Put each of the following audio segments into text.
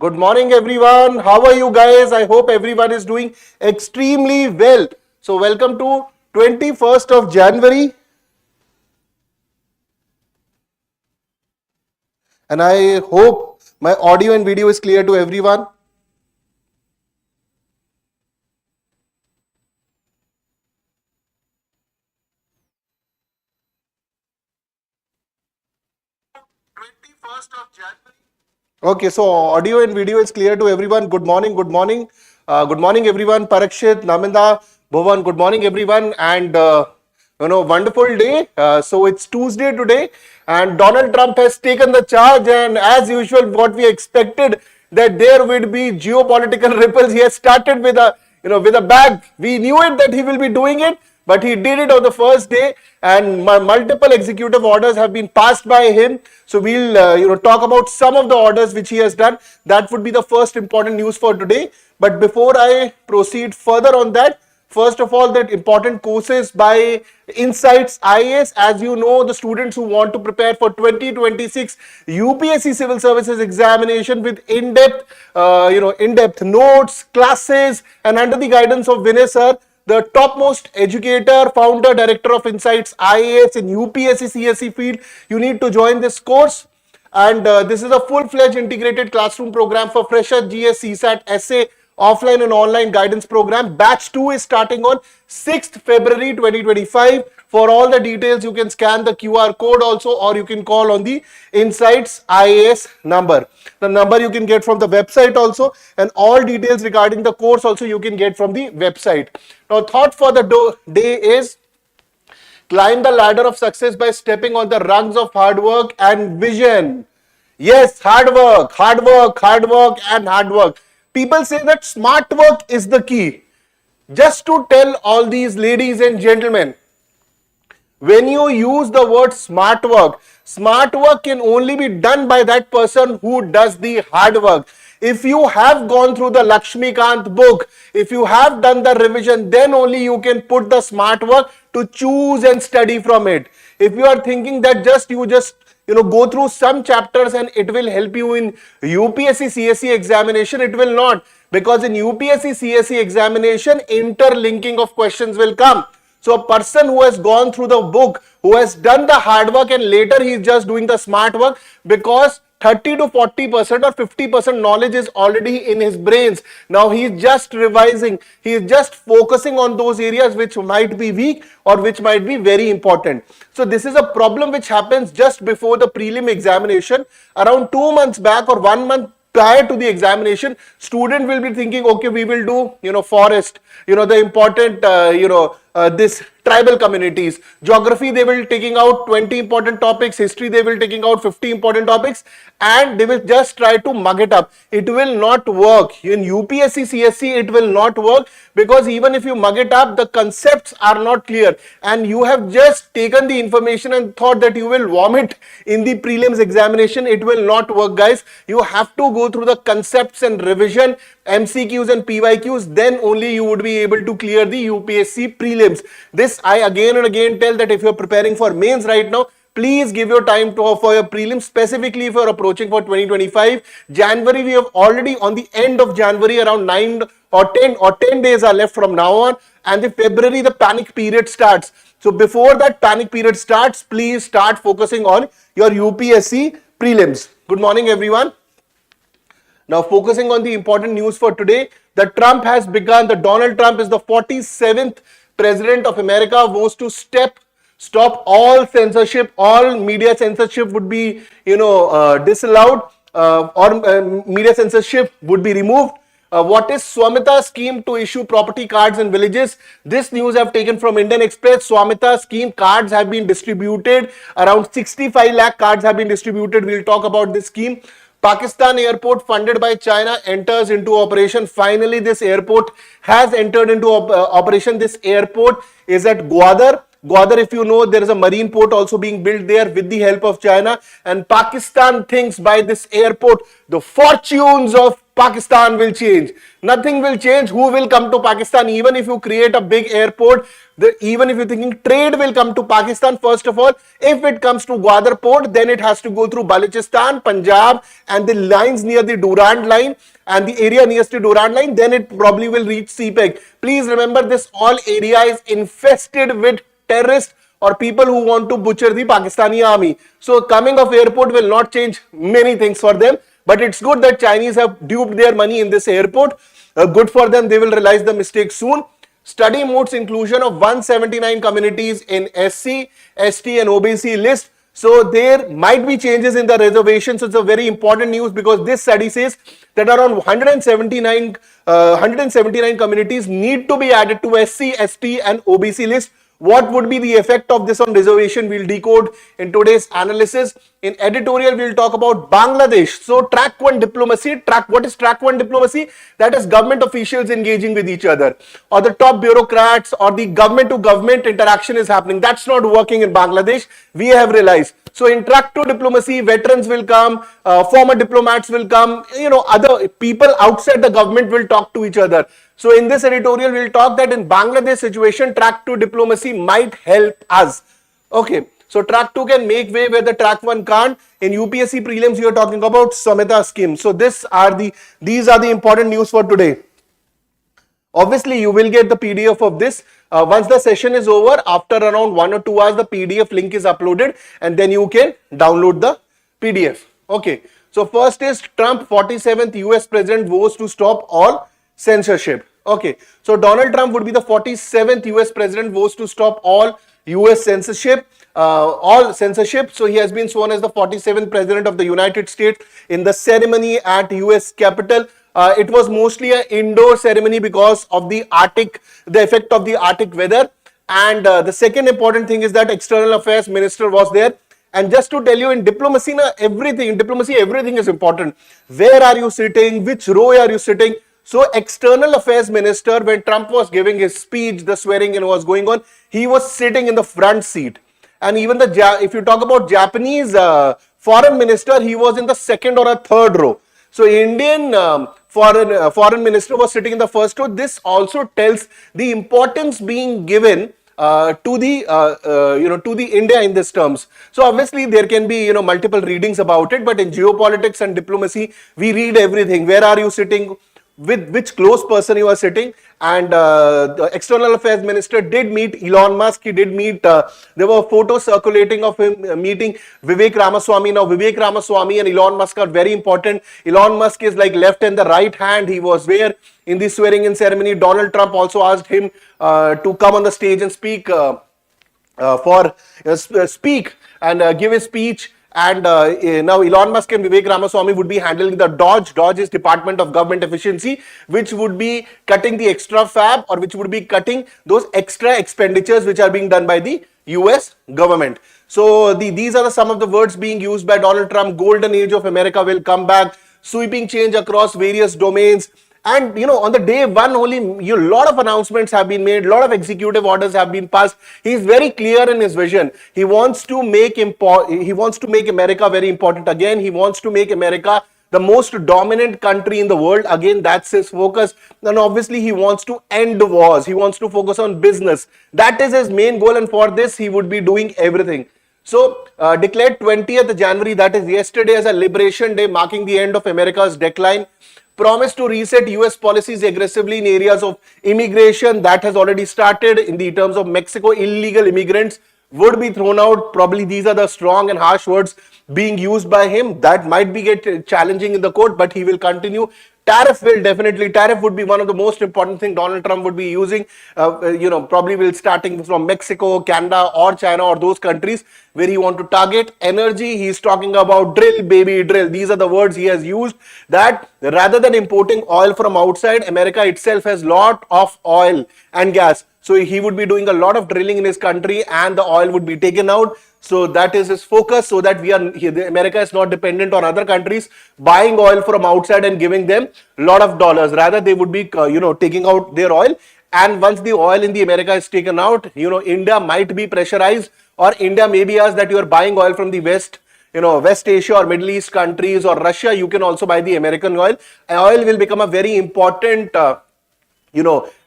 Good morning, everyone. How are you guys? I hope everyone is doing extremely well. So, welcome to 21st of January. And I hope my audio and video is clear to everyone. Okay, so audio and video is clear to everyone. Good morning, good morning. Good morning, everyone. Parakshit, Naminda, Bhuvan, good morning, everyone. And, wonderful day. So it's Tuesday today, and Donald Trump has taken the charge. And as usual, what we expected that there would be geopolitical ripples. He has started with with a bag. We knew it that he will be doing it, but he did it on the first day, and multiple executive orders have been passed by him. So we'll talk about some of the orders which he has done. That would be the first important news for today. But before I proceed further on that, first of all, that important courses by Insights IAS. As you know, the students who want to prepare for 2026 UPSC Civil Services examination with in-depth notes, classes, and under the guidance of Vinay Sir, the topmost educator, founder, director of Insights IAS in UPSC CSE field, you need to join this course. And this is a full-fledged integrated classroom program for fresher GS, CSAT, essay, offline and online guidance program. Batch 2 is starting on 6th February 2025. For all the details, you can scan the QR code also, or you can call on the Insights IAS number. The number you can get from the website also, and all details regarding the course also you can get from the website. Now, thought for the day is climb the ladder of success by stepping on the rungs of hard work and vision. Yes, hard work, hard work, hard work, and hard work. People say that smart work is the key. Just to tell all these ladies and gentlemen, when you use the word smart work can only be done by that person who does the hard work. If you have gone through the Lakshmikant book, if you have done the revision, then only you can put the smart work to choose and study from it. If you are thinking that you just go through some chapters and it will help you in UPSC CSE examination, it will not, because in UPSC CSE examination, interlinking of questions will come. So a person who has gone through the book, who has done the hard work, and later he is just doing the smart work, because 30 to 40% or 50% knowledge is already in his brains. Now he is just revising, he is just focusing on those areas which might be weak or which might be very important. So this is a problem which happens just before the prelim examination. Around 2 months back or 1 month prior to the examination, student will be thinking, okay, we will do, forest, the important, this tribal communities. Geography, they will taking out 20 important topics. History, they will taking out 50 important topics, and they will just try to mug it up. It will not work. In UPSC CSE, it will not work, because even if you mug it up, the concepts are not clear, and you have just taken the information and thought that you will vomit in the prelims examination. It will not work, guys. You have to go through the concepts and revision, MCQs and PYQs, then only you would be able to clear the UPSC prelims. This I again and again tell, that if you are preparing for mains right now, please give your time for your prelims, specifically if you are approaching for 2025. January, we have already on the end of January, around 9 or 10 days are left from now on, and the February, the panic period starts. So before that panic period starts, please start focusing on your UPSC prelims. Good morning, everyone. Now, focusing on the important news for today, the Trump has begun. The Donald Trump is the 47th president of America, was to stop all censorship, all media censorship would be, disallowed, or media censorship would be removed. What is SVAMITVA scheme to issue property cards in villages? This news I have taken from Indian Express. SVAMITVA scheme cards have been distributed. Around 65 lakh cards have been distributed. We'll talk about this scheme. Pakistan airport funded by China enters into operation. Finally, this airport has entered into operation. This airport is at Gwadar. Gwadar, if you know, there is a marine port also being built there with the help of China. And Pakistan thinks by this airport, the fortunes of Pakistan will change. Nothing will change. Who will come to Pakistan? Even if you create a big airport, even if you're thinking trade will come to Pakistan, first of all, if it comes to Gwadar port, then it has to go through Balochistan, Punjab, and the lines near the Durand line and the area nearest to Durand line, then it probably will reach CPEC. Please remember, this all area is infested with terrorists or people who want to butcher the Pakistani army. So coming of airport will not change many things for them. But it's good that Chinese have duped their money in this airport. Good for them. They will realize the mistake soon. Study moots inclusion of 179 communities in SC, ST and OBC list. So there might be changes in the reservation. So it's a very important news because this study says that around 179 communities need to be added to SC, ST and OBC list. What would be the effect of this on reservation? We'll decode in today's analysis. In editorial, we'll talk about Bangladesh. So track 1 diplomacy. What is track 1 diplomacy? That is government officials engaging with each other, or the top bureaucrats, or the government to government interaction is happening. That's not working in Bangladesh. We have realized. So in track 2 diplomacy, veterans will come, former diplomats will come, other people outside the government will talk to each other. So in this editorial, we'll talk that in Bangladesh situation, track 2 diplomacy might help us. Okay. So track 2 can make way where the track 1 can't. In UPSC prelims, we are talking about SVAMITVA scheme. So these are the important news for today. Obviously, you will get the PDF of this. Once the session is over, after around 1 or 2 hours, the PDF link is uploaded and then you can download the PDF. Okay. So first is Trump 47th US President vows to stop all censorship. Okay. So Donald Trump would be the 47th US President vows to stop all US censorship. So he has been sworn as the 47th President of the United States in the ceremony at US Capitol. It was mostly an indoor ceremony because of the effect of the Arctic weather. And the second important thing is that External Affairs Minister was there. And just to tell you, in diplomacy, everything is important. Where are you sitting? Which row are you sitting? So External Affairs Minister, when Trump was giving his speech, the swearing in was going on, he was sitting in the front seat. And even if you talk about Japanese foreign minister, he was in the second or a third row. So Indian foreign minister was sitting in the first row. This also tells the importance being given to the India in these terms. So obviously there can be multiple readings about it, but in geopolitics and diplomacy we read everything. Where are you sitting? With which close person you are sitting? And the External Affairs Minister did meet Elon Musk. He did meet, there were photos circulating of him meeting Vivek Ramaswamy. Now Vivek Ramaswamy and Elon Musk are very important. Elon Musk is like left and the right hand. He was there in the swearing in ceremony. Donald Trump also asked him to come on the stage and speak and give his speech. And now Elon Musk and Vivek Ramaswamy would be handling the DOGE. DOGE is Department of Government Efficiency, which would be cutting the extra fab, or which would be cutting those extra expenditures which are being done by the US government. So these are some of the words being used by Donald Trump. Golden age of America will come back. Sweeping change across various domains. And on the day one only, a lot of announcements have been made, a lot of executive orders have been passed. He is very clear in his vision. He wants to make America very important again. He wants to make America the most dominant country in the world. Again, that's his focus. And obviously, he wants to end wars. He wants to focus on business. That is his main goal. And for this, he would be doing everything. So, declared 20th January, that is yesterday, as a Liberation Day, marking the end of America's decline. Promised to reset US policies aggressively in areas of immigration. That has already started. In the terms of Mexico, illegal immigrants would be thrown out. Probably these are the strong and harsh words being used by him. That might be challenging in the court, but he will continue. Tariff would be one of the most important things Donald Trump would be using. Probably will starting from Mexico, Canada or China or those countries where he want to target. Energy, he's talking about drill, baby, drill. These are the words he has used, that rather than importing oil from outside, America itself has lot of oil and gas. So he would be doing a lot of drilling in his country and the oil would be taken out. So that is his focus, so that America is not dependent on other countries buying oil from outside and giving them a lot of dollars. Rather, they would be, taking out their oil and once the oil in the America is taken out, India might be pressurized, or India may be asked that you are buying oil from the West, West Asia or Middle East countries or Russia, you can also buy the American oil. Oil will become a very important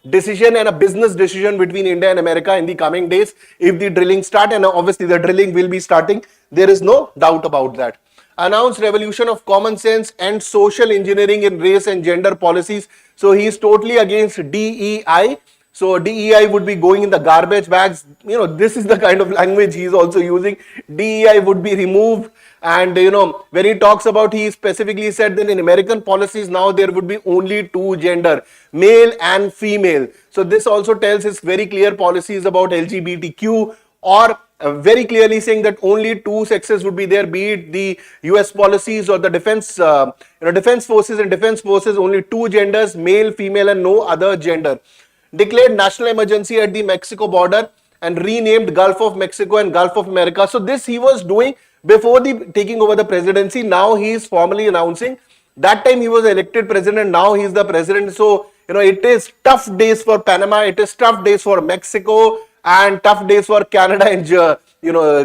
decision and a business decision between India and America in the coming days if the drilling start, and obviously the drilling will be starting. There is no doubt about that. Announced revolution of common sense and social engineering in race and gender policies. So he is totally against DEI. So DEI would be going in the garbage bags. This is the kind of language he is also using. DEI would be removed. And when he talks about, he specifically said that in American policies now there would be only two gender, male and female. So this also tells his very clear policies about LGBTQ, or very clearly saying that only two sexes would be there, be it the US policies or the defense forces. And defense forces, only two genders, male, female, and no other gender. Declared national emergency at the Mexico border and renamed Gulf of Mexico and Gulf of America. So this he was doing before the taking over the presidency. Now he is formally announcing. That time he was elected president, now he is the president. So it is tough days for Panama, it is tough days for Mexico, and tough days for Canada and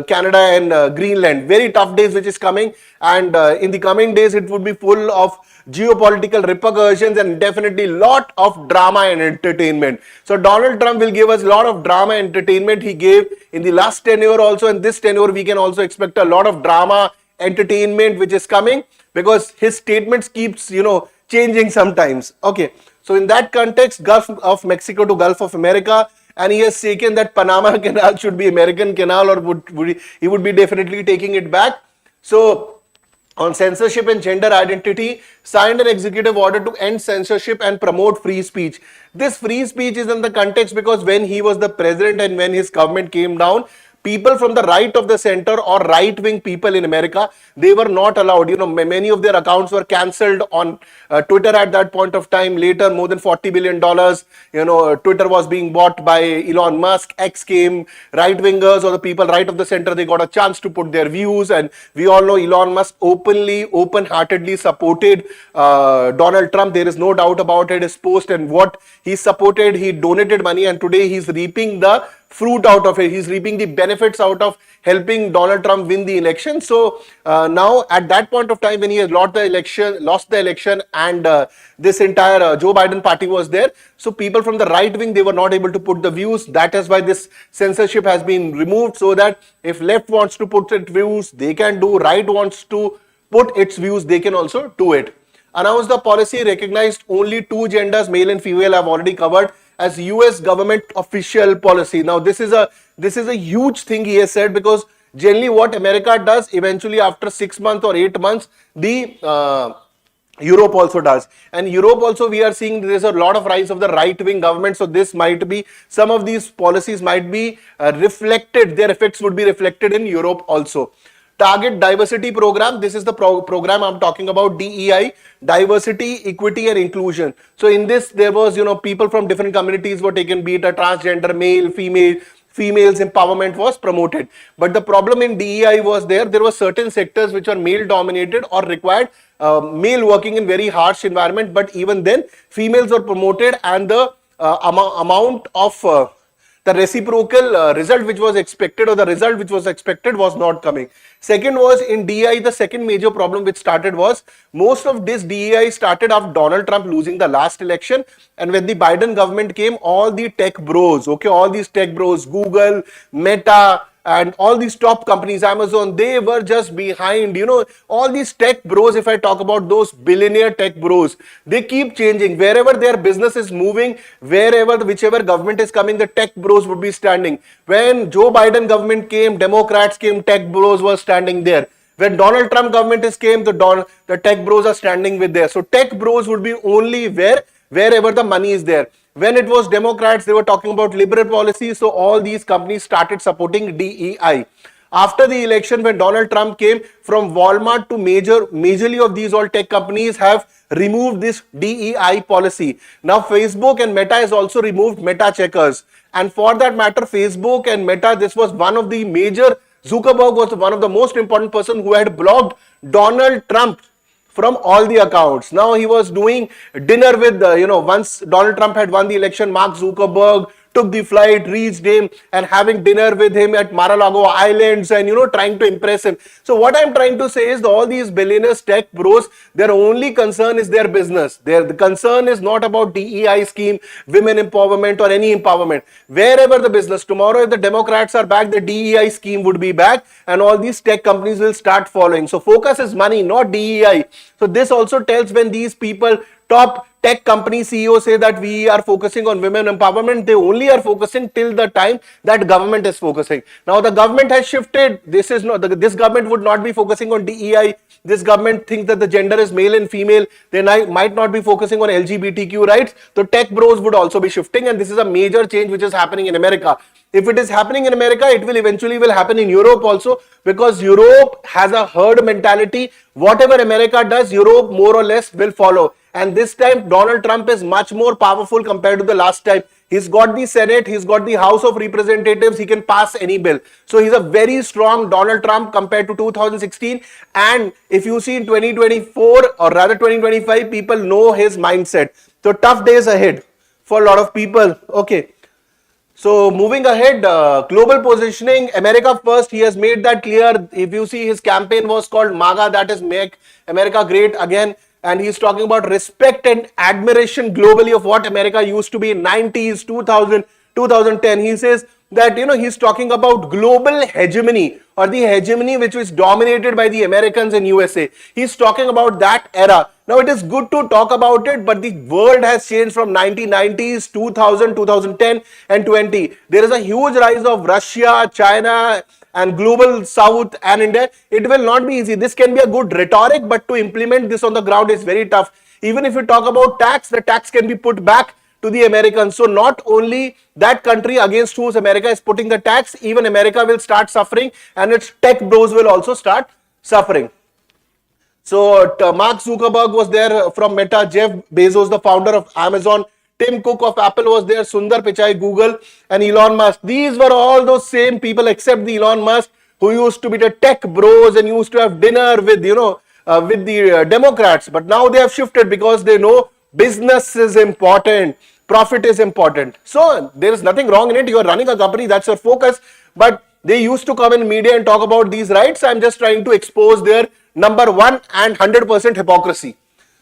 Canada and Greenland. Very tough days which is coming, and in the coming days it would be full of geopolitical repercussions and definitely lot of drama and entertainment. So Donald Trump will give us a lot of drama and entertainment. He gave in the last tenure also, and this tenure we can also expect a lot of drama, entertainment which is coming, because his statements keeps changing sometimes. Okay, so in that context, Gulf of Mexico to Gulf of America, and he has taken that Panama Canal should be American Canal, or he would be definitely taking it back. So on censorship and gender identity, signed an executive order to end censorship and promote free speech. This free speech is in the context because when he was the president and when his government came down, people from the right of the center or right-wing people in America, they were not allowed. Many of their accounts were cancelled on Twitter at that point of time. Later, more than $40 billion, Twitter was being bought by Elon Musk. X came, right-wingers or the people right of the center, they got a chance to put their views. And we all know Elon Musk open-heartedly supported Donald Trump. There is no doubt about it. His post and what he supported, he donated money, and today he's reaping the fruit out of it. He's reaping the benefits out of helping Donald Trump win the election. So now at that point of time when he has lost the election and this entire Joe Biden party was there, so people from the right wing, they were not able to put the views. That is why this censorship has been removed, so that if left wants to put its views, they can do. Right wants to put its views, they can also do it. Announced the policy, recognized only two genders, male and female. I've already covered, as US government official policy. Now this is a huge thing he has said, because generally what America does, eventually after 6 months or 8 months, the Europe also does. And Europe also, we are seeing there's a lot of rise of the right-wing government. So this might be, some of these policies might be reflected, their effects would be reflected in Europe also. Target diversity program, this is the program I'm talking about, DEI, diversity, equity and inclusion. So in this there was, people from different communities were taken, be it a transgender, male, females empowerment was promoted. But the problem in DEI was there were certain sectors which are male dominated or required male working in very harsh environment, but even then females were promoted, and the amount of the reciprocal result which was expected, or the result which was expected, was not coming. Second was in DEI, the second major problem which started was, most of this DEI started after Donald Trump losing the last election, and when the Biden government came, all the tech bros, all these tech bros, Google, Meta, and all these top companies, Amazon, they were just behind. All these tech bros, if I talk about those billionaire tech bros, they keep changing. Wherever their business is moving, whichever government is coming, the tech bros would be standing. When Joe Biden government came, Democrats came, tech bros were standing there. When Donald Trump government came, the tech bros are standing with there. So tech bros would be only wherever the money is there. When it was Democrats, they were talking about liberal policy, so all these companies started supporting DEI. After the election, when Donald Trump came, from Walmart to majorly of these all tech companies have removed this DEI policy. Now Facebook and Meta has also removed Meta checkers. And for that matter, Facebook and Meta, this was one of the major, Zuckerberg was one of the most important person who had blocked Donald Trump from all the accounts. Now he was doing dinner with, once Donald Trump had won the election, Mark Zuckerberg took the flight, reached him, and having dinner with him at Mar-a-Lago Islands, and trying to impress him. So what I'm trying to say is all these billionaires, tech bros, their only concern is their business. The concern is not about DEI scheme, women empowerment, or any empowerment. Wherever the business, tomorrow if the Democrats are back, the DEI scheme would be back, and all these tech companies will start following. So focus is money, not DEI. So this also tells when these people, top tech company CEOs, say that we are focusing on women empowerment, they only are focusing till the time that government is focusing. Now the government has shifted. This government would not be focusing on DEI. This government thinks that the gender is male and female. They might not be focusing on LGBTQ rights. The tech bros would also be shifting, and this is a major change which is happening in America. If it is happening in America, it will eventually happen in Europe also, because Europe has a herd mentality. Whatever America does, Europe more or less will follow. And this time Donald Trump is much more powerful compared to the last time. He's got the Senate, he's got the House of Representatives, he can pass any bill. So he's a very strong Donald Trump compared to 2016. And if you see in 2024 or rather 2025, people know his mindset. So tough days ahead for a lot of people. Okay. So moving ahead, global positioning, America first, he has made that clear. If you see, his campaign was called MAGA, that is Make America Great Again. And he's talking about respect and admiration globally of what America used to be in 90s, 2000, 2010. He says that, he's talking about global hegemony, or the hegemony which was dominated by the Americans in USA. He's talking about that era. Now it is good to talk about it, but the world has changed from 1990s, 2000, 2010 and 20. There is a huge rise of Russia, China and global south and India. It will not be easy. This can be a good rhetoric, but to implement this on the ground is very tough. Even if you talk about tax, the tax can be put back to the Americans. So not only that country against whose America is putting the tax, even America will start suffering, and its tech bros will also start suffering. So Mark Zuckerberg was there from Meta, Jeff Bezos, the founder of Amazon, Tim Cook of Apple was there, Sundar Pichai, Google, and Elon Musk. These were all those same people except the Elon Musk who used to be the tech bros and used to have dinner with, with the Democrats. But now they have shifted because they know business is important, profit is important. So there is nothing wrong in it. You are running a company, that's your focus. But they used to come in media and talk about these rights. I'm just trying to expose their number one and 100% hypocrisy.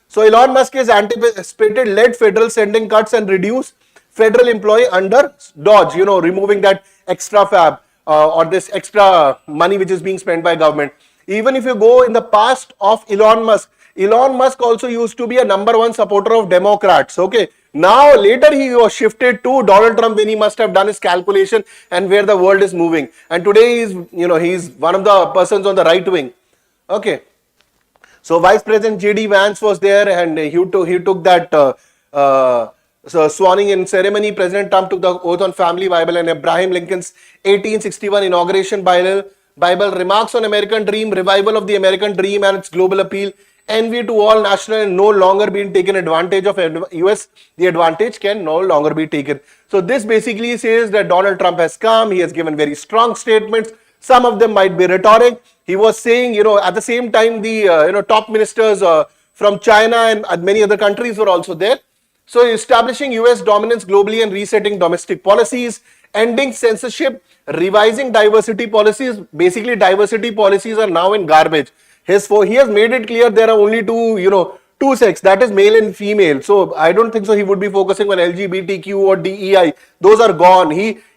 So Elon Musk is anticipated led federal spending cuts and reduce federal employee under Dodge, removing that extra fab or this extra money which is being spent by government. Even if you go in the past of Elon Musk also used to be a number one supporter of Democrats. Okay. Now later he was shifted to Donald Trump when he must have done his calculation and where the world is moving. And today he's one of the persons on the right wing. Okay. So Vice President J.D. Vance was there, and he took that swearing in ceremony. President Trump took the oath on family Bible and Abraham Lincoln's 1861 inauguration Bible, remarks on American dream, revival of the American dream and its global appeal, envy to all national and no longer being taken advantage of US. The advantage can no longer be taken. So this basically says that Donald Trump has come. He has given very strong statements. Some of them might be rhetoric. He was saying, at the same time, the top ministers from China and many other countries were also there. So establishing US dominance globally and resetting domestic policies, ending censorship, revising diversity policies. Basically, diversity policies are now in garbage. He has made it clear there are only two sex, that is male and female. So I don't think so he would be focusing on LGBTQ or DEI. Those are gone.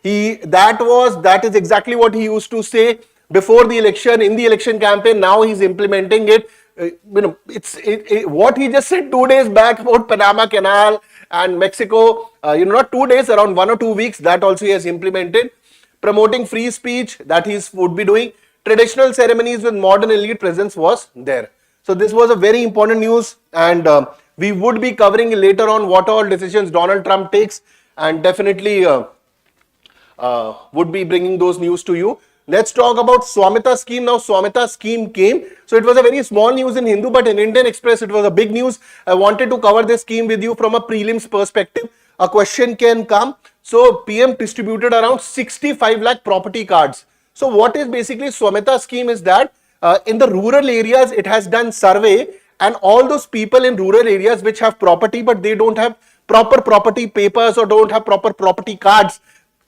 That is exactly what he used to say before the election, in the election campaign. Now he's implementing it. What he just said 2 days back about Panama Canal and Mexico, not 2 days, around 1 or 2 weeks, that also he has implemented. Promoting free speech, that he would be doing. Traditional ceremonies with modern elite presence was there. So this was a very important news, and we would be covering later on what all decisions Donald Trump takes, and definitely would be bringing those news to you. Let's talk about SVAMITVA scheme. Now SVAMITVA scheme came. So it was a very small news in Hindu, but in Indian Express it was a big news. I wanted to cover this scheme with you from a prelims perspective. A question can come. So PM distributed around 65 lakh property cards. So what is basically SVAMITVA scheme is that in the rural areas it has done survey, and all those people in rural areas which have property but they don't have proper property papers or don't have proper property cards,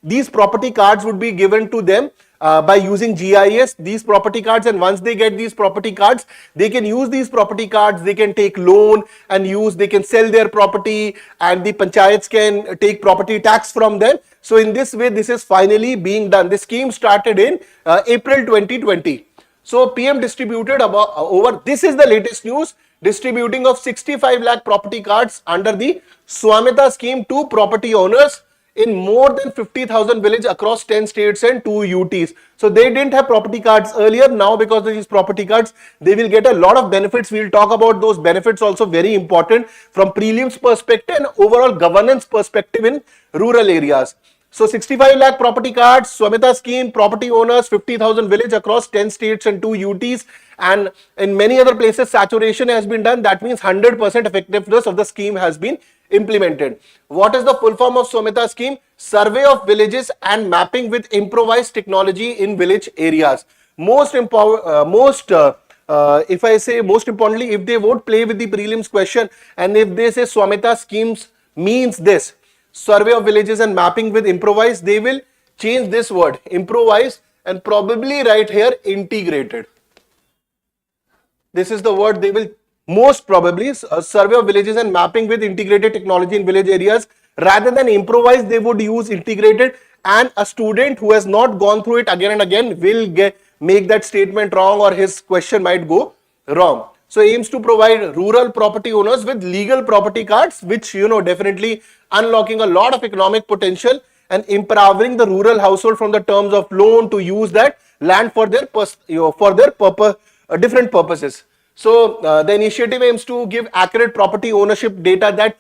these property cards would be given to them by using GIS, these property cards, and once they get these property cards, they can use these property cards, they can take loan and use, they can sell their property, and the panchayats can take property tax from them. So in this way, this is finally being done. This scheme started in April 2020. So PM distributed about over, this is the latest news, distributing of 65 lakh property cards under the SVAMITVA scheme to property owners in more than 50,000 villages across 10 states and 2 UTs. So they didn't have property cards earlier. Now because of these property cards, they will get a lot of benefits. We'll talk about those benefits also, very important from prelims perspective and overall governance perspective in rural areas. So 65 lakh property cards, SVAMITVA scheme, property owners, 50,000 village across 10 states and 2 UTs, and in many other places saturation has been done. That means 100% effectiveness of the scheme has been implemented. What is the full form of SVAMITVA scheme? Survey of villages and mapping with improvised technology in village areas. If I say most importantly, if they won't play with the prelims question and if they say SVAMITVA schemes means this, survey of villages and mapping with improvised, they will change this word improvised and probably write here integrated. This is the word they will most probably, survey of villages and mapping with integrated technology in village areas. Rather than improvised, they would use integrated, and a student who has not gone through it again and again will make that statement wrong, or his question might go wrong. So aims to provide rural property owners with legal property cards, which definitely unlocking a lot of economic potential and empowering the rural household from the terms of loan to use that land for their purpose, different purposes. So the initiative aims to give accurate property ownership data that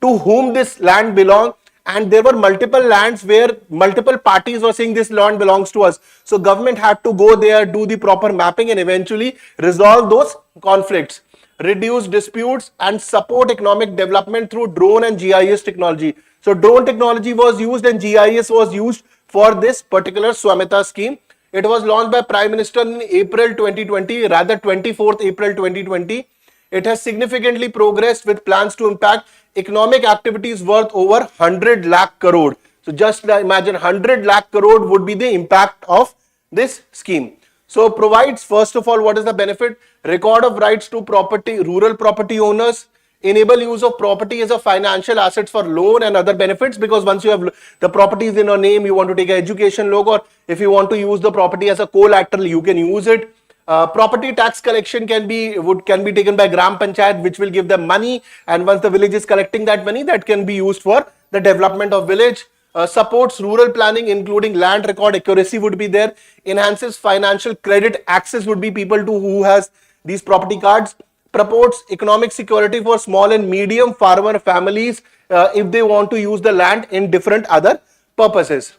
to whom this land belongs, and there were multiple lands where multiple parties were saying this land belongs to us. So government had to go there, do the proper mapping and eventually resolve those conflicts, reduce disputes and support economic development through drone and GIS technology. So drone technology was used and GIS was used for this particular SVAMITVA scheme. It was launched by Prime Minister in April 2020, rather 24th April 2020. It has significantly progressed with plans to impact economic activities worth over 100 lakh crore. So just imagine 100 lakh crore would be the impact of this scheme. So provides, first of all, what is the benefit? Record of rights to property, rural property owners, enable use of property as a financial assets for loan and other benefits, because once you have the property is in your name, you want to take an education loan, or if you want to use the property as a collateral, you can use it. Property tax collection can be taken by Gram Panchayat, which will give them money, and once the village is collecting that money, that can be used for the development of village. Supports rural planning, including land record accuracy would be there. Enhances financial credit access would be people who has these property cards. Promotes economic security for small and medium farmer families if they want to use the land in different other purposes.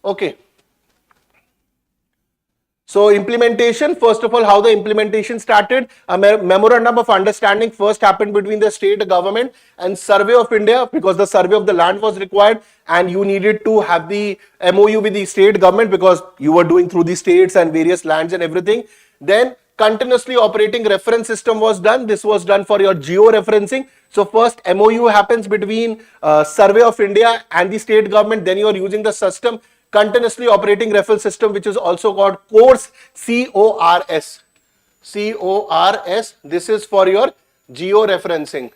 Okay. So implementation, first of all, how the implementation started. A memorandum of understanding first happened between the state government and Survey of India, because the survey of the land was required and you needed to have the MOU with the state government because you were doing through the states and various lands and everything. Then continuously operating reference system was done. This was done for your geo-referencing. So first MOU happens between Survey of India and the state government. Then you are using the system, continuously operating reference system, which is also called CORS, CORS. CORS. This is for your geo-referencing.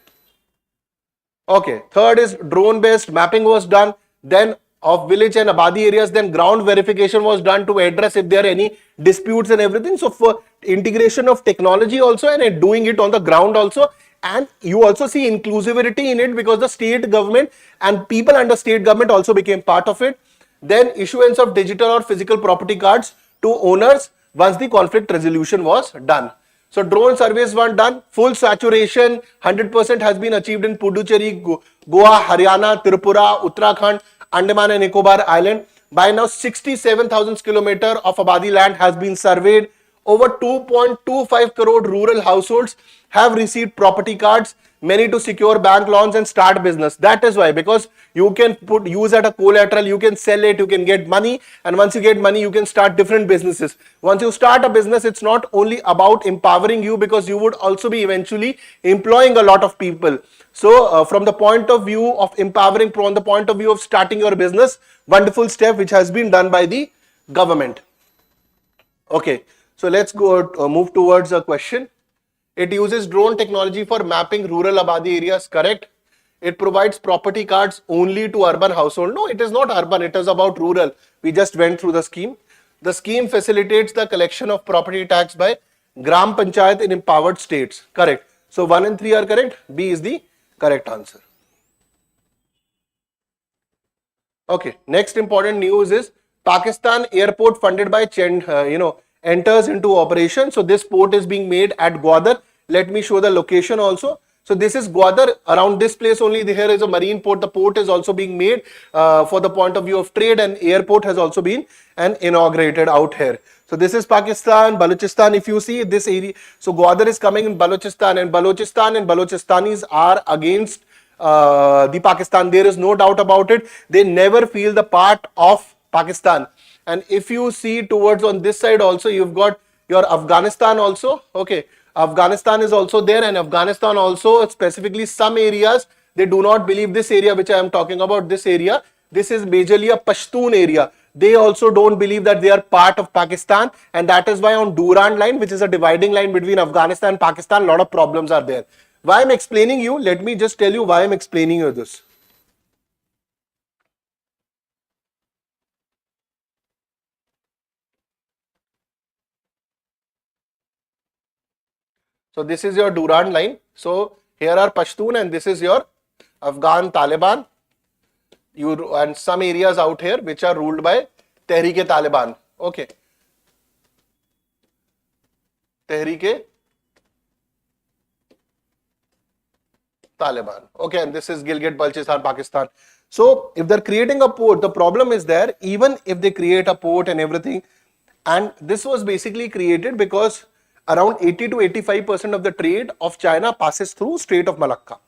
Okay. Third is drone-based mapping was done. Then of village and abadi areas, then ground verification was done to address if there are any disputes and everything. So for integration of technology also and doing it on the ground also, and you also see inclusivity in it because the state government and people under state government also became part of it. Then issuance of digital or physical property cards to owners once the conflict resolution was done. So drone surveys were done. Full saturation 100% has been achieved in Puducherry, Goa, Haryana, Tripura, Uttarakhand, Andaman and Nicobar Island. By now 67,000 kilometers of abadi land has been surveyed. Over 2.25 crore rural households have received property cards. many to secure bank loans and start business. That is why, because you can use at a collateral, you can sell it, you can get money, and once you get money, you can start different businesses. Once you start a business, it's not only about empowering you, because you would also be eventually employing a lot of people. So from the point of view of empowering, from the point of view of starting your business, wonderful step which has been done by the government. Okay, so let's go move towards a question. It uses drone technology for mapping rural Abadi areas, correct? It provides property cards only to urban household. No, it is not urban, it is about rural. We just went through the scheme. The scheme facilitates the collection of property tax by Gram Panchayat in empowered states, correct? So 1 and 3 are correct, B is the correct answer. Okay, next important news is Pakistan airport funded by enters into operation. So this port is being made at Gwadar. Let me show the location also. So this is Gwadar. Around this place only here is a marine port. The port is also being made for the point of view of trade, and airport has also been inaugurated out here. So this is Pakistan, Balochistan. If you see this area, so Gwadar is coming in Balochistan, and Balochistanis are against the Pakistan. There is no doubt about it. They never feel the part of Pakistan. And if you see towards on this side also, you've got your Afghanistan also. Okay, Afghanistan is also there, and Afghanistan also, specifically some areas, they do not believe this area which I am talking about, this area, this is majorly a Pashtun area. They also don't believe that they are part of Pakistan, and that is why on Durand line, which is a dividing line between Afghanistan and Pakistan, a lot of problems are there. Why I'm explaining you, let me just tell you why I'm explaining you this. So this is your Durand line. So here are Pashtun, and this is your Afghan Taliban. And some areas out here which are ruled by Tehreek-e-Taliban. Okay. Tehreek-e-Taliban. Okay, and this is Gilgit-Baltistan, Pakistan. So if they're creating a port, the problem is there, even if they create a port and everything, and this was basically created because around 80 to 85% of the trade of China passes through Strait of Malacca.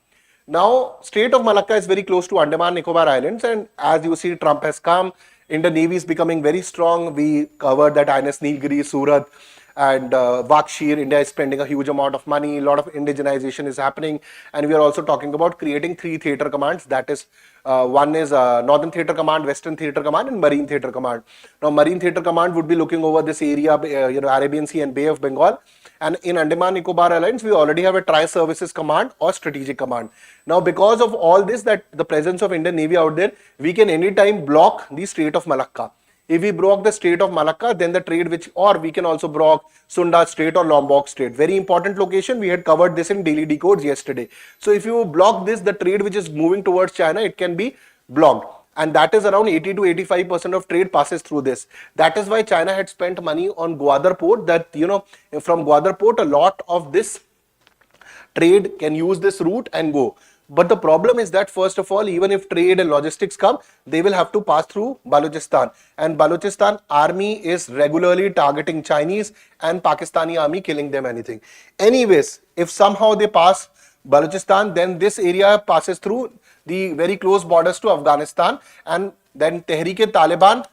Now, Strait of Malacca is very close to Andaman Nicobar Islands, and as you see, Trump has come, Indian Navy is becoming very strong. We covered that INS Nilgiri, Surat, and Vakshir. India is spending a huge amount of money, a lot of indigenization is happening, and we are also talking about creating 3 theatre commands. That is, one is Northern Theatre Command, Western Theatre Command, and Marine Theatre Command. Now, Marine Theatre Command would be looking over this area, Arabian Sea and Bay of Bengal. And in Andaman Nicobar Islands, we already have a Tri-Services Command or Strategic Command. Now, because of all this, that the presence of Indian Navy out there, we can anytime block the Strait of Malacca. If we block the Strait of Malacca, then the trade or we can also block Sunda Strait or Lombok Strait. Very important location. We had covered this in Daily Decodes yesterday. So if you block this, the trade which is moving towards China, it can be blocked. And that is around 80 to 85% of trade passes through this. That is why China had spent money on Gwadar port, that, from Gwadar port, a lot of this trade can use this route and go. But the problem is that, first of all, even if trade and logistics come, they will have to pass through Balochistan. And Balochistan army is regularly targeting Chinese and Pakistani army, killing them anything. Anyways, if somehow they pass Balochistan, then this area passes through the very close borders to Afghanistan, and then Tehreek-e-Taliban,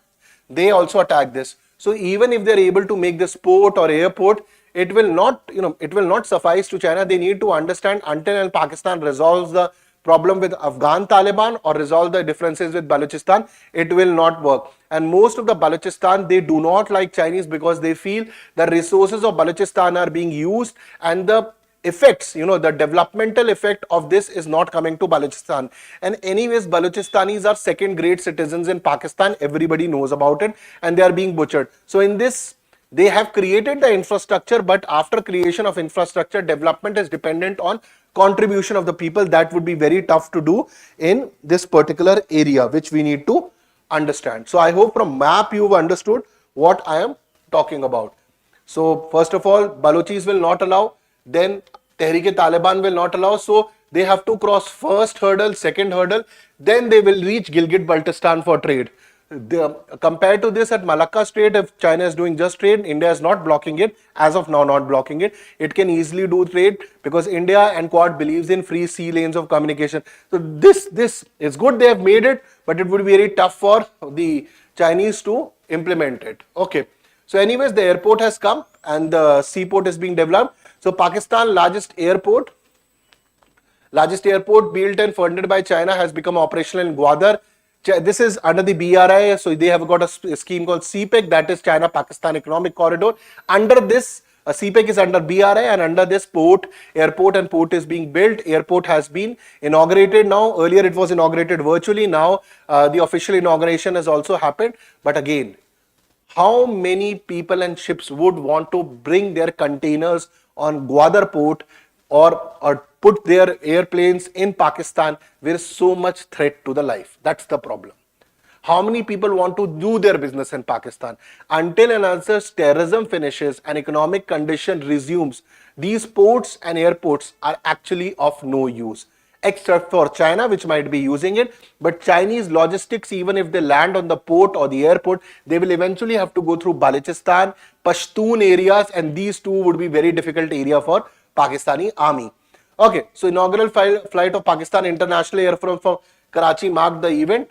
they also attack this. So even if they're able to make this port or airport, it will not suffice to China. They need to understand, until Pakistan resolves the problem with Afghan Taliban or resolve the differences with Balochistan, it will not work. And most of the Balochistan, they do not like Chinese because they feel the resources of Balochistan are being used, and the effects, the developmental effect of this is not coming to Balochistan. And anyways, Balochistanis are second-grade citizens in Pakistan. Everybody knows about it, and they are being butchered. So in this, they have created the infrastructure, but after creation of infrastructure, development is dependent on contribution of the people. That would be very tough to do in this particular area, which we need to understand. So I hope from map you've understood what I am talking about. So first of all, Balochis will not allow, then Tehreek-e-Taliban will not allow. So they have to cross first hurdle, second hurdle, then they will reach Gilgit-Baltistan for trade. Compared to this, at Malacca Strait, if China is doing just trade, India is not blocking it, as of now not blocking it. It can easily do trade because India and Quad believes in free sea lanes of communication. So this is good, they have made it, but it would be very tough for the Chinese to implement it. Okay. So anyways, the airport has come and the seaport is being developed. So Pakistan largest airport built and funded by China has become operational in Gwadar. This is under the BRI, so they have got a scheme called CPEC, that is China-Pakistan Economic Corridor. Under this, CPEC is under BRI, and under this airport and port is being built. Airport has been inaugurated now. Earlier it was inaugurated virtually. Now the official inauguration has also happened. But again, how many people and ships would want to bring their containers on Gwadar port or put their airplanes in Pakistan where so much threat to the life? That's the problem. How many people want to do their business in Pakistan? Until and unless terrorism finishes and economic condition resumes, these ports and airports are actually of no use, except for China, which might be using it. But Chinese logistics, even if they land on the port or the airport, they will eventually have to go through Balochistan, Pashtun areas, and these two would be very difficult area for Pakistani army. Okay, so inaugural flight of Pakistan International Airport from Karachi marked the event.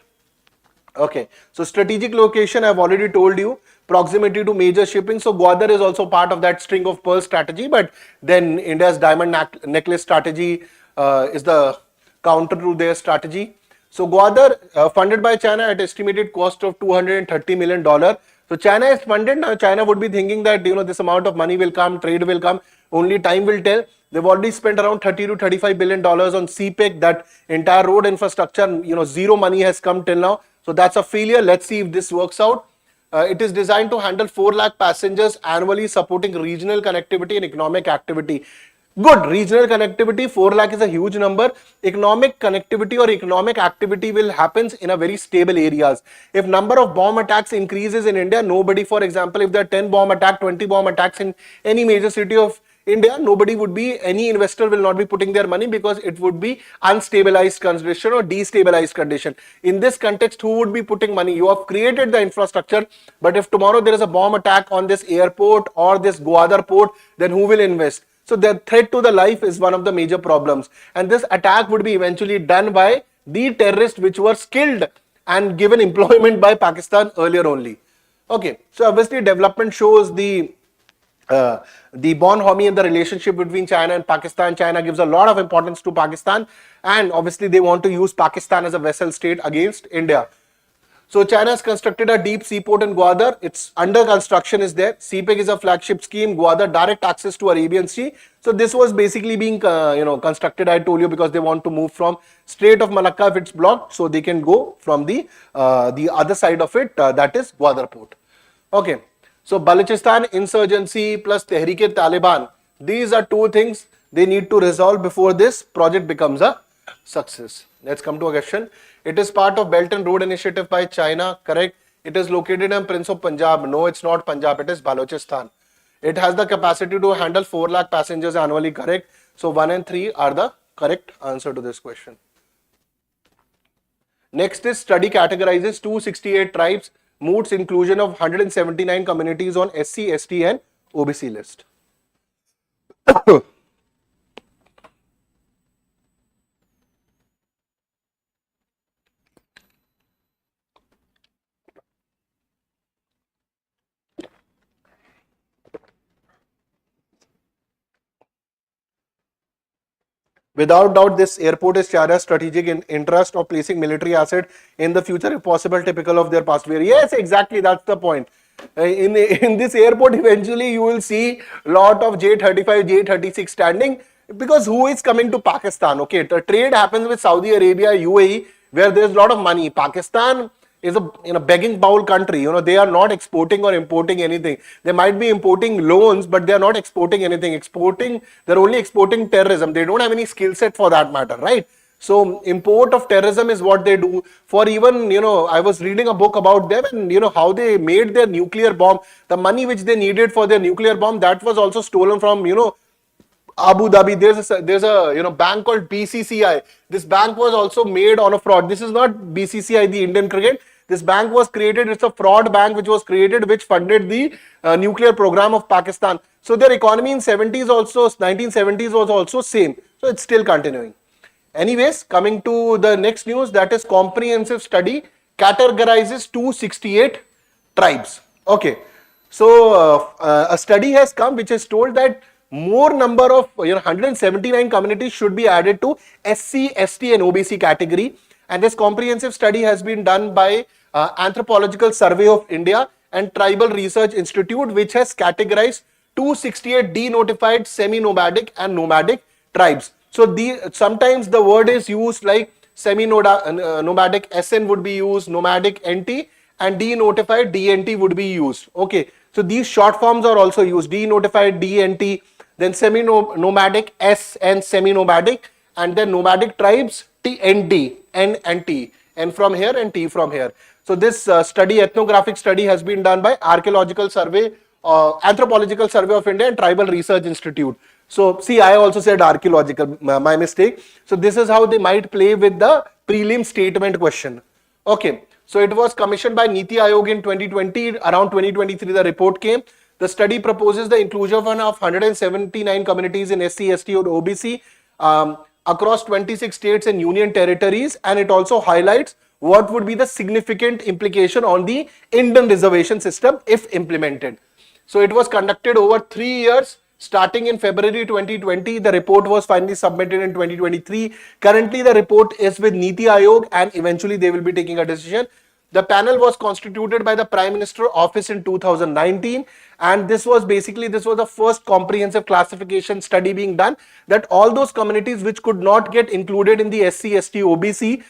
Okay, so strategic location, I've already told you, proximity to major shipping. So Gwadar is also part of that string of pearls strategy, but then India's diamond necklace strategy is the counter to their strategy. So Gwadar, funded by China at estimated cost of $230 million. So China is funded. Now China would be thinking that, this amount of money will come, trade will come, only time will tell. They've already spent around $30 to $35 billion on CPEC, that entire road infrastructure, zero money has come till now. So that's a failure. Let's see if this works out. It is designed to handle 4 lakh passengers annually, supporting regional connectivity and economic activity. Good, regional connectivity, 4 lakh is a huge number. Economic connectivity or economic activity will happen in a very stable areas. If number of bomb attacks increases in India, nobody, for example, if there are 10 bomb attacks, 20 bomb attacks in any major city of India, any investor will not be putting their money because it would be unstabilized condition or destabilized condition. In this context, who would be putting money? You have created the infrastructure, but if tomorrow there is a bomb attack on this airport or this Gwadar port, then who will invest? So the threat to the life is one of the major problems. And this attack would be eventually done by the terrorists which were skilled and given employment by Pakistan earlier only. Okay, so obviously development shows the bonhomie and the relationship between China and Pakistan. China gives a lot of importance to Pakistan, and obviously they want to use Pakistan as a vessel state against India. So China has constructed a deep seaport in Gwadar. It's under construction is there. CPEC is a flagship scheme. Gwadar, direct access to Arabian Sea. So this was basically being constructed, I told you, because they want to move from Strait of Malacca if it's blocked, so they can go from the other side of it, that is Gwadar port. Okay. So Balochistan insurgency plus Tehreek-e-Taliban, these are two things they need to resolve before this project becomes a success. Let's come to a question. It is part of Belt and Road Initiative by China, correct? It is located in Prince of Punjab. No, it's not Punjab, it is Balochistan. It has the capacity to handle 4 lakh passengers annually, correct? So 1 and 3 are the correct answer to this question. Next is study categorizes 268 tribes, moots inclusion of 179 communities on SC, ST and OBC list. Without doubt, this airport is China's strategic interest of placing military asset in the future, if possible, typical of their past behavior. Yes, exactly, that's the point. In this airport, eventually you will see lot of J-35, J-36 standing, because who is coming to Pakistan? Okay, the trade happens with Saudi Arabia, UAE, where there's a lot of money. Pakistan is a begging bowl country. They are not exporting or importing anything. They might be importing loans, but they are not exporting anything. They're only exporting terrorism. They don't have any skill set for that matter, right? So import of terrorism is what they do. For even, I was reading a book about them and how they made their nuclear bomb. The money which they needed for their nuclear bomb, that was also stolen from, Abu Dhabi. There's a bank called BCCI. This bank was also made on a fraud. This is not BCCI, the Indian cricket. This bank was created, it's a fraud bank which was created, which funded the nuclear program of Pakistan. So their economy in 70s also, 1970s was also same. So it's still continuing. Anyways, coming to the next news, that is comprehensive study categorizes 268 tribes. Okay. So a study has come which has told that more number of 179 communities should be added to SC, ST and OBC category, and this comprehensive study has been done by Anthropological Survey of India and Tribal Research Institute, which has categorized 268 denotified semi-nomadic and nomadic tribes. So sometimes the word is used like semi-nomadic SN would be used, nomadic NT, and denotified DNT would be used. Okay, so these short forms are also used, denotified DNT, then semi-nomadic S and semi-nomadic, and then nomadic tribes TNT, N and T, and from here and T from here. So this study, ethnographic study, has been done by Archaeological Survey, Anthropological Survey of India and Tribal Research Institute. So see, I also said archaeological, my mistake. So this is how they might play with the prelim statement question. Okay, so it was commissioned by Niti Aayog in 2020. Around 2023 the report came. The study proposes the inclusion of 179 communities in SC, ST or OBC across 26 states and union territories, and it also highlights what would be the significant implication on the Indian reservation system if implemented. So it was conducted over 3 years. Starting in February 2020, the report was finally submitted in 2023. Currently, the report is with Niti Aayog and eventually they will be taking a decision. The panel was constituted by the Prime Minister Office in 2019, and this was the first comprehensive classification study being done, that all those communities which could not get included in the SC, ST, OBC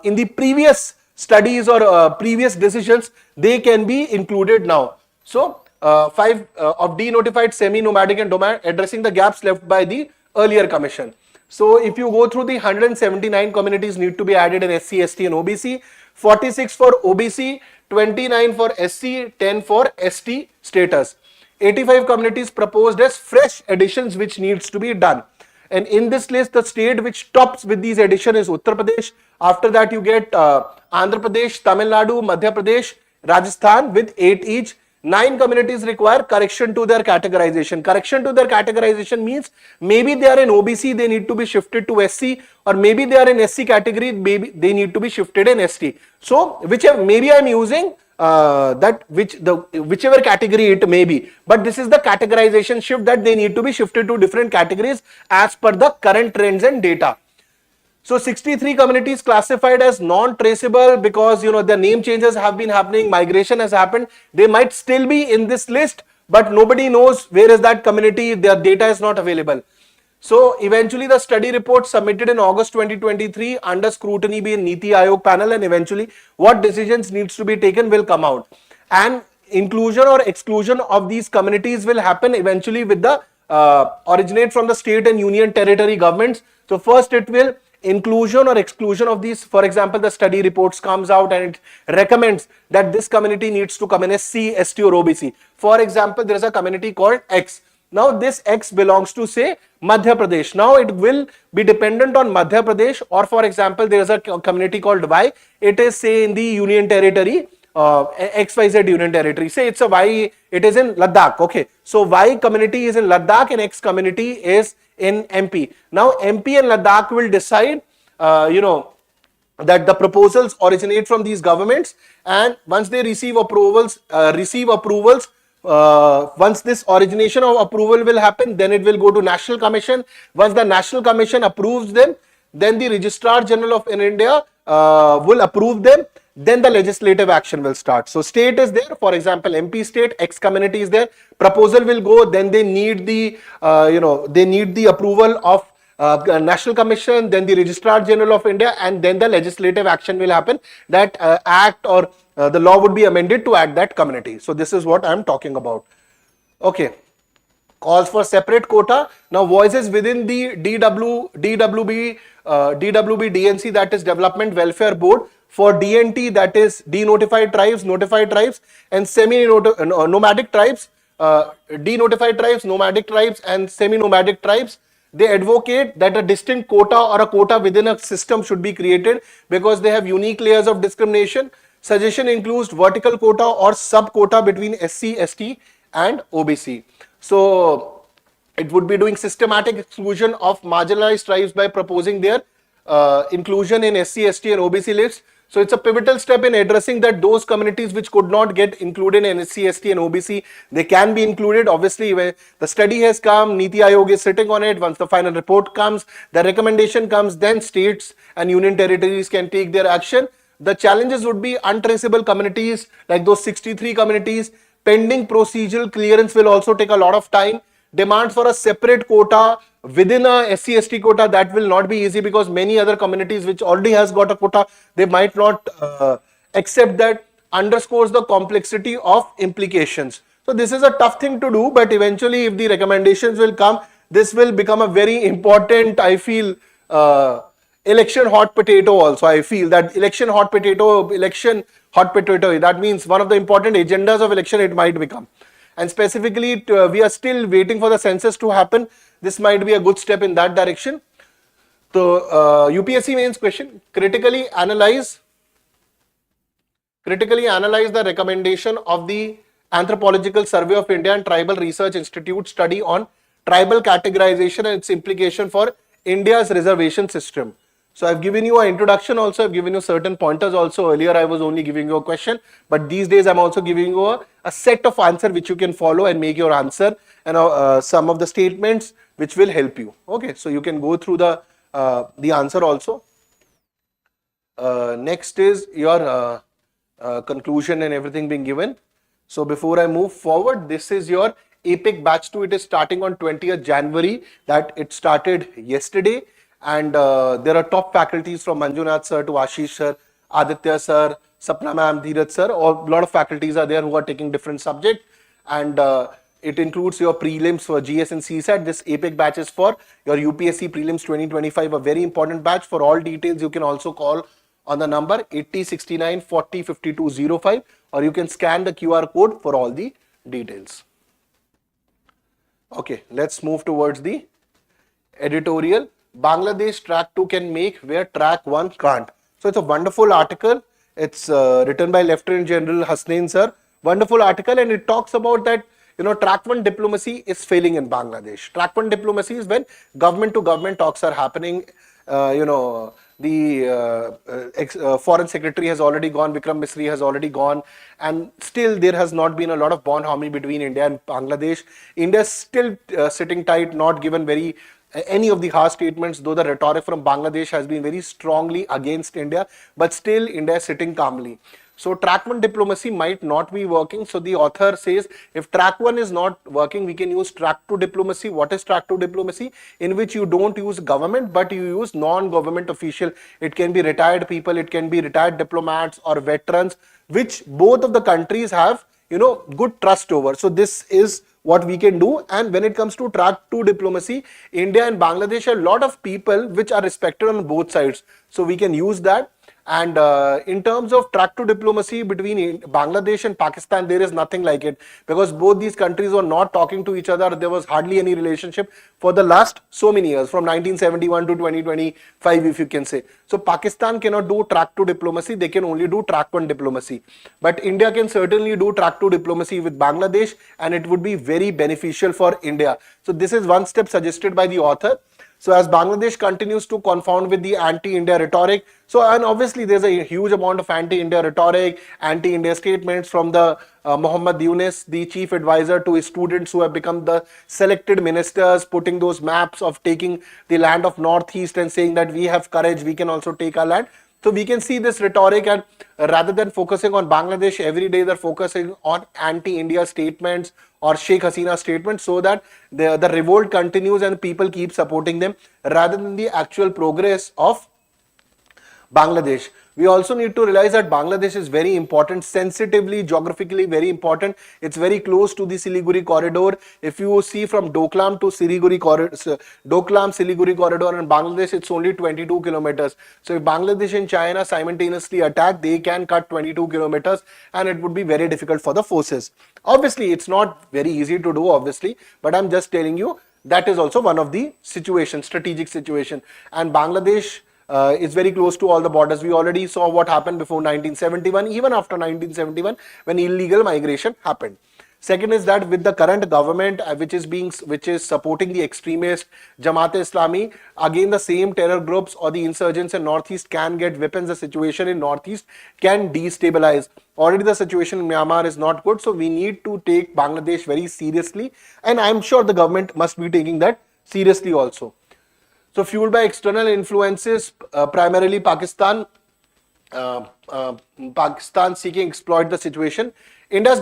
in the previous studies or previous decisions, they can be included now. So, 5 of denotified semi-nomadic and nomadic, addressing the gaps left by the earlier commission. So if you go through the 179 communities need to be added in SC, ST and OBC, 46 for OBC, 29 for SC, 10 for ST status. 85 communities proposed as fresh additions which needs to be done. And in this list, the state which tops with these additions is Uttar Pradesh. After that, you get Andhra Pradesh, Tamil Nadu, Madhya Pradesh, Rajasthan with 8 each. 9 communities require correction to their categorization. Correction to their categorization means maybe they are in OBC, they need to be shifted to SC, or maybe they are in SC category, maybe they need to be shifted in ST. So whichever, maybe I am using whichever category it may be, but this is the categorization shift, that they need to be shifted to different categories as per the current trends and data. So 63 communities classified as non-traceable because the name changes have been happening, migration has happened. They might still be in this list, but nobody knows where is that community, their data is not available. So eventually the study report submitted in August 2023 under scrutiny by Niti Aayog panel, and eventually what decisions needs to be taken will come out. And inclusion or exclusion of these communities will happen eventually with the originate from the state and union territory governments. So first it will inclusion or exclusion of these. For example, the study reports comes out and it recommends that this community needs to come in SC, ST or OBC. For example, there is a community called X. Now this X belongs to say Madhya Pradesh. Now it will be dependent on Madhya Pradesh, or for example, there is a community called Y. It is say in the union territory, XYZ union territory. Say it's a Y, it is in Ladakh. Okay. So Y community is in Ladakh and X community is in MP. Now MP and Ladakh will decide, that the proposals originate from these governments, and once they receive approvals, once this origination of approval will happen, then it will go to National Commission. Once the National Commission approves them, then the Registrar General of India will approve them. Then the legislative action will start. So state is there, for example, MP state, X community is there, proposal will go, then they need the, they need the approval of National Commission, then the Registrar General of India, and then the legislative action will happen, that act or the law would be amended to add that community. So this is what I am talking about. Okay. Calls for separate quota. Now voices within the DWB DNC, that is Development Welfare Board, for DNT, that is denotified tribes, notified tribes and semi-nomadic tribes, denotified tribes, nomadic tribes and semi-nomadic tribes. They advocate that a distinct quota or a quota within a system should be created because they have unique layers of discrimination. Suggestion includes vertical quota or sub quota between SC, ST and OBC. So it would be doing systematic exclusion of marginalized tribes by proposing their inclusion in SC, ST and OBC lists. So it's a pivotal step in addressing that those communities which could not get included in SC, ST and OBC, they can be included. Obviously, where the study has come, Niti Aayog is sitting on it. Once the final report comes, the recommendation comes, then states and union territories can take their action. The challenges would be untraceable communities like those 63 communities. Pending procedural clearance will also take a lot of time. Demands for a separate quota within a SC/ST quota, that will not be easy because many other communities which already has got a quota, they might not accept that. Underscores the complexity of implications. So this is a tough thing to do, but eventually if the recommendations will come, this will become a very important, I feel, election hot potato also. I feel that election hot potato, that means one of the important agendas of election it might become. And specifically, we are still waiting for the census to happen. This might be a good step in that direction. So, UPSC mains question, critically analyze the recommendation of the Anthropological Survey of India and Tribal Research Institute study on tribal categorization and its implication for India's reservation system. So I've given you an introduction also, I've given you certain pointers also. Earlier I was only giving you a question, but these days I'm also giving you a set of answer which you can follow and make your answer, and some of the statements which will help you. Okay, so you can go through the answer also. Next is your conclusion and everything being given. So before I move forward, this is your APEC batch 2. It is starting on 20th January. That it started yesterday. And there are top faculties from Manjunath sir to Ashish sir, Aditya sir, Sapna ma'am, Dheeraj sir. A lot of faculties are there who are taking different subjects. And it includes your prelims for GS and CSAT. This APEC batch is for your UPSC prelims 2025, a very important batch. For all details, you can also call on the number 8069 40 5205, or you can scan the QR code for all the details. Okay, let's move towards the editorial. Bangladesh track 2 can make where track 1 can't. So it's a wonderful article. It's written by Lieutenant General Hasnain sir. Wonderful article, and it talks about that, you know, track 1 diplomacy is failing in Bangladesh. Track 1 diplomacy is when government to government talks are happening. The foreign secretary has already gone, Vikram Misri has already gone, and still there has not been a lot of bond harmony between India and Bangladesh. India is still sitting tight, not given any of the harsh statements, though the rhetoric from Bangladesh has been very strongly against India, but still India is sitting calmly. So track 1 diplomacy might not be working. So the author says if track 1 is not working, we can use track 2 diplomacy. What is track 2 diplomacy? In which you don't use government, but you use non-government official. It can be retired people, it can be retired diplomats or veterans, which both of the countries have, you know, good trust over. So this is what we can do. And when it comes to track 2 diplomacy, India and Bangladesh are a lot of people which are respected on both sides. So we can use that. And in terms of track 2 diplomacy between Bangladesh and Pakistan, there is nothing like it, because both these countries were not talking to each other. There was hardly any relationship for the last so many years, from 1971 to 2025, if you can say. So Pakistan cannot do track 2 diplomacy, they can only do track 1 diplomacy. But India can certainly do track 2 diplomacy with Bangladesh, and it would be very beneficial for India. So this is one step suggested by the author. So as Bangladesh continues to confound with the anti-India rhetoric, so and obviously there's a huge amount of anti-India rhetoric, anti-India statements from the Muhammad Yunus, the chief advisor, to his students who have become the selected ministers, putting those maps of taking the land of Northeast and saying that we have courage, we can also take our land. So we can see this rhetoric, and rather than focusing on Bangladesh, every day they're focusing on anti-India statements or Sheikh Hasina statements, so that the revolt continues and people keep supporting them rather than the actual progress of Bangladesh. We also need to realize that Bangladesh is very important, sensitively, geographically very important. It's very close to the Siliguri corridor. If you see from Doklam to Siliguri corridor, Siliguri corridor in Bangladesh, it's only 22 kilometers. So if Bangladesh and China simultaneously attack, they can cut 22 kilometers, and it would be very difficult for the forces. Obviously, it's not very easy to do, obviously, but I'm just telling you that is also one of the situations, strategic situation. And Bangladesh It's very close to all the borders. We already saw what happened before 1971, even after 1971, when illegal migration happened. Second is that with the current government, which is supporting the extremist Jamaat-e-Islami, again the same terror groups or the insurgents in Northeast can get weapons. The situation in Northeast can destabilize. Already the situation in Myanmar is not good, so we need to take Bangladesh very seriously, and I'm sure the government must be taking that seriously also. So fueled by external influences, primarily uh, uh, Pakistan seeking exploit the situation. India's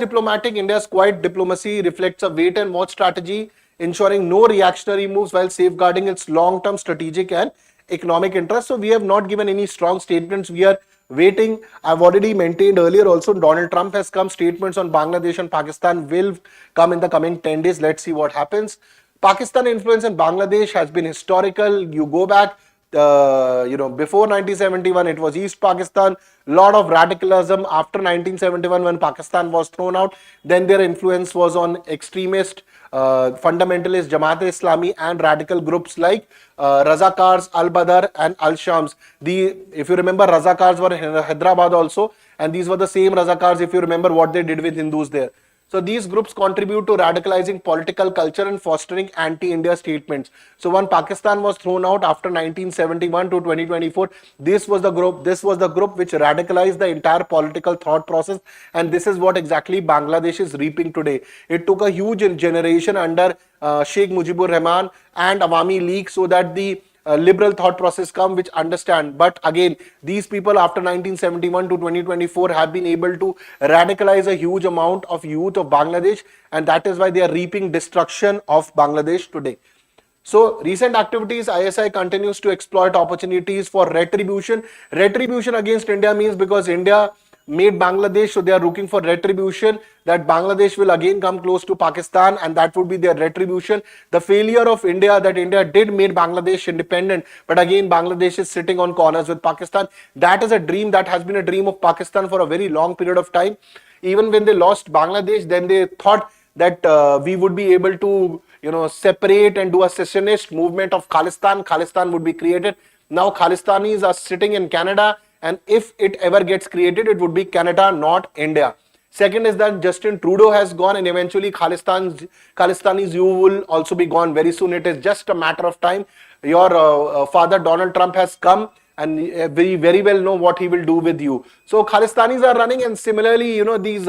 quiet diplomacy reflects a wait and watch strategy, ensuring no reactionary moves while safeguarding its long-term strategic and economic interests. So we have not given any strong statements. We are waiting. I've already maintained earlier also, Donald Trump has come. Statements on Bangladesh and Pakistan will come in the coming 10 days. Let's see what happens. Pakistan influence in Bangladesh has been historical. You go back, before 1971, it was East Pakistan. Lot of radicalism after 1971 when Pakistan was thrown out. Then their influence was on extremist, fundamentalist Jamaat-e-Islami and radical groups like Razakars, Al-Badr and Al-Shams. If you remember, Razakars were in Hyderabad also, and these were the same Razakars, if you remember what they did with Hindus there. So these groups contribute to radicalizing political culture and fostering anti-India statements. So when Pakistan was thrown out after 1971 to 2024, this was the group which radicalized the entire political thought process, and this is what exactly Bangladesh is reaping today. It took a huge generation under Sheikh Mujibur Rahman and Awami League so that the liberal thought process come which understand, but again these people after 1971 to 2024 have been able to radicalize a huge amount of youth of Bangladesh, and that is why they are reaping destruction of Bangladesh today. So recent activities, ISI continues to exploit opportunities for retribution. Retribution against India means because India made Bangladesh, so they are looking for retribution, that Bangladesh will again come close to Pakistan and that would be their retribution. The failure of India, that India did make Bangladesh independent, but again Bangladesh is sitting on corners with Pakistan. That is a dream, that has been a dream of Pakistan for a very long period of time. Even when they lost Bangladesh, then they thought that we would be able to separate and do a secessionist movement of Khalistan. Khalistan would be created. Now Khalistanis are sitting in Canada, and if it ever gets created, it would be Canada, not India. Second is that Justin Trudeau has gone, and eventually Khalistanis, you will also be gone very soon. It is just a matter of time. Your father Donald Trump has come, and we very well know what he will do with you. So Khalistanis are running, and similarly, these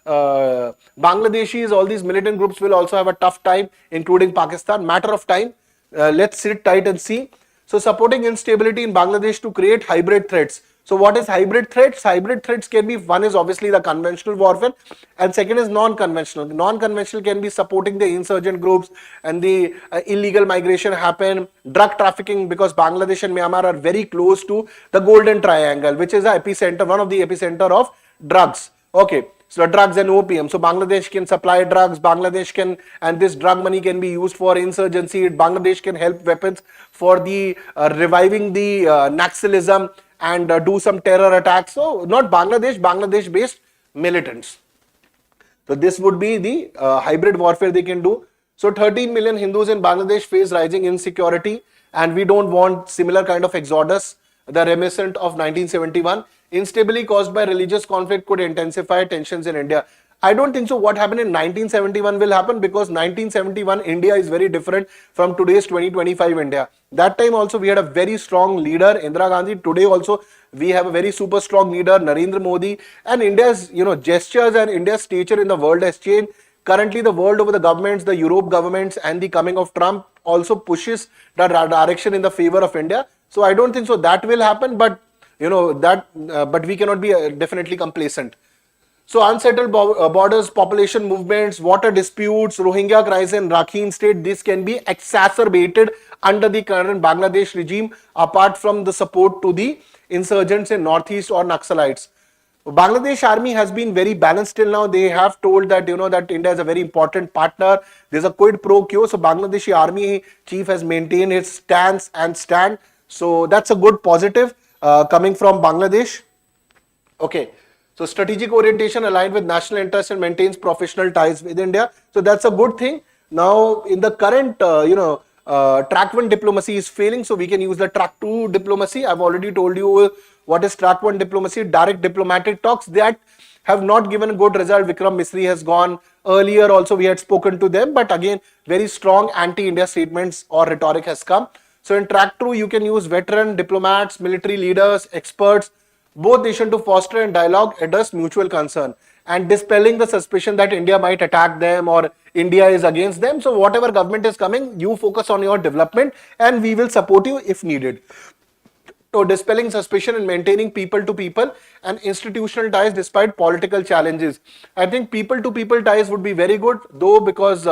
Bangladeshis, all these militant groups will also have a tough time, including Pakistan. Matter of time. Let's sit tight and see. So supporting instability in Bangladesh to create hybrid threats. So what is hybrid threats? Hybrid threats can be, one is obviously the conventional warfare, and second is non-conventional. Non-conventional can be supporting the insurgent groups and the illegal migration happen, drug trafficking, because Bangladesh and Myanmar are very close to the Golden Triangle, which is a epicenter, one of the epicenter of drugs. Okay. So drugs and opium. So Bangladesh can supply drugs, Bangladesh can, and this drug money can be used for insurgency. Bangladesh can help weapons for the reviving the Naxalism and do some terror attacks. So not Bangladesh, Bangladesh based militants. So this would be the hybrid warfare they can do. So 13 million Hindus in Bangladesh face rising insecurity, and we don't want similar kind of exodus, the reminiscent of 1971. Instability caused by religious conflict could intensify tensions in India. I don't think so. What happened in 1971 will happen, because 1971 India is very different from today's 2025 India. That time also we had a very strong leader, Indira Gandhi. Today also we have a very super strong leader, Narendra Modi, and India's gestures and India's stature in the world has changed. Currently the world over, the governments, the Europe governments, and the coming of Trump also pushes the direction in the favor of India. So I don't think so that will happen, but but we cannot be definitely complacent. So unsettled borders, population movements, water disputes, Rohingya crisis in Rakhine state, this can be exacerbated under the current Bangladesh regime, apart from the support to the insurgents in northeast or Naxalites. Bangladesh army has been very balanced till now. They have told that that India is a very important partner. There's a quid pro quo. So Bangladeshi army chief has maintained his stance and stand. So that's a good positive coming from Bangladesh. Okay. So strategic orientation aligned with national interest and maintains professional ties with India. So that's a good thing. Now in the current Track 1 diplomacy is failing, so we can use the track 2 diplomacy. I've already told you what is track 1 diplomacy. Direct diplomatic talks that have not given a good result. Vikram Misri has gone. Earlier also we had spoken to them, but again very strong anti-India statements or rhetoric has come. So in track 2 you can use veteran diplomats, military leaders, experts, both nations to foster and dialogue, address mutual concern and dispelling the suspicion that India might attack them or India is against them. So whatever government is coming, you focus on your development and we will support you if needed. So dispelling suspicion and maintaining people to people and institutional ties despite political challenges. I think people to people ties would be very good, though, because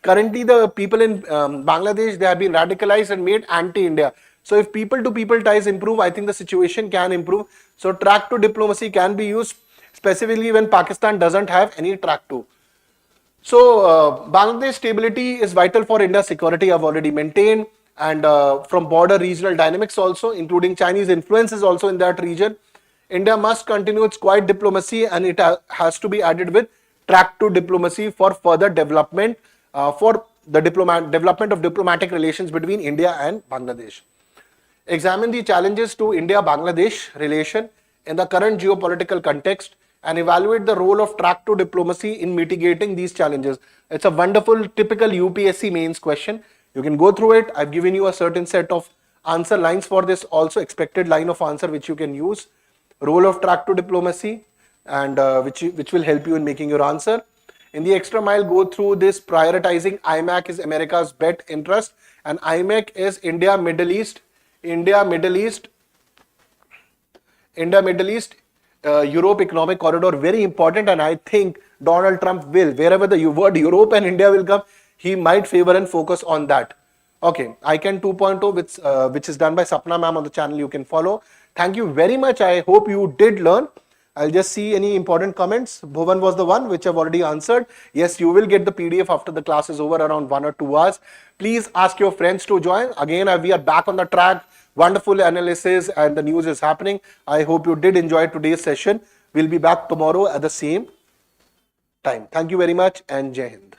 currently the people in Bangladesh, they have been radicalized and made anti-India. So if people to people ties improve, I think the situation can improve. So track 2 diplomacy can be used specifically when Pakistan doesn't have any track 2. So Bangladesh stability is vital for India's security, I've already maintained, and from border regional dynamics also, including Chinese influences also in that region. India must continue its quiet diplomacy and it has to be added with track 2 diplomacy for further development, for the development of diplomatic relations between India and Bangladesh. Examine the challenges to India-Bangladesh relation in the current geopolitical context and evaluate the role of track 2 diplomacy in mitigating these challenges. It's a wonderful, typical UPSC mains question. You can go through it. I've given you a certain set of answer lines for this, also expected line of answer which you can use. Role of track 2 diplomacy and which will help you in making your answer. In the extra mile, go through this prioritizing IMEC is America's bet interest and IMEC is India, Middle East, Europe economic corridor, very important, and I think Donald Trump will, wherever the word Europe and India will come, he might favor and focus on that. Okay, ICANN 2.0, which is done by Sapna ma'am on the channel, you can follow. Thank you very much. I hope you did learn. I'll just see any important comments. Bhuvan was the one which I've already answered. Yes, you will get the PDF after the class is over around 1 or 2 hours. Please ask your friends to join. Again, we are back on the track. Wonderful analysis and the news is happening. I hope you did enjoy today's session. We'll be back tomorrow at the same time. Thank you very much and Jai Hind.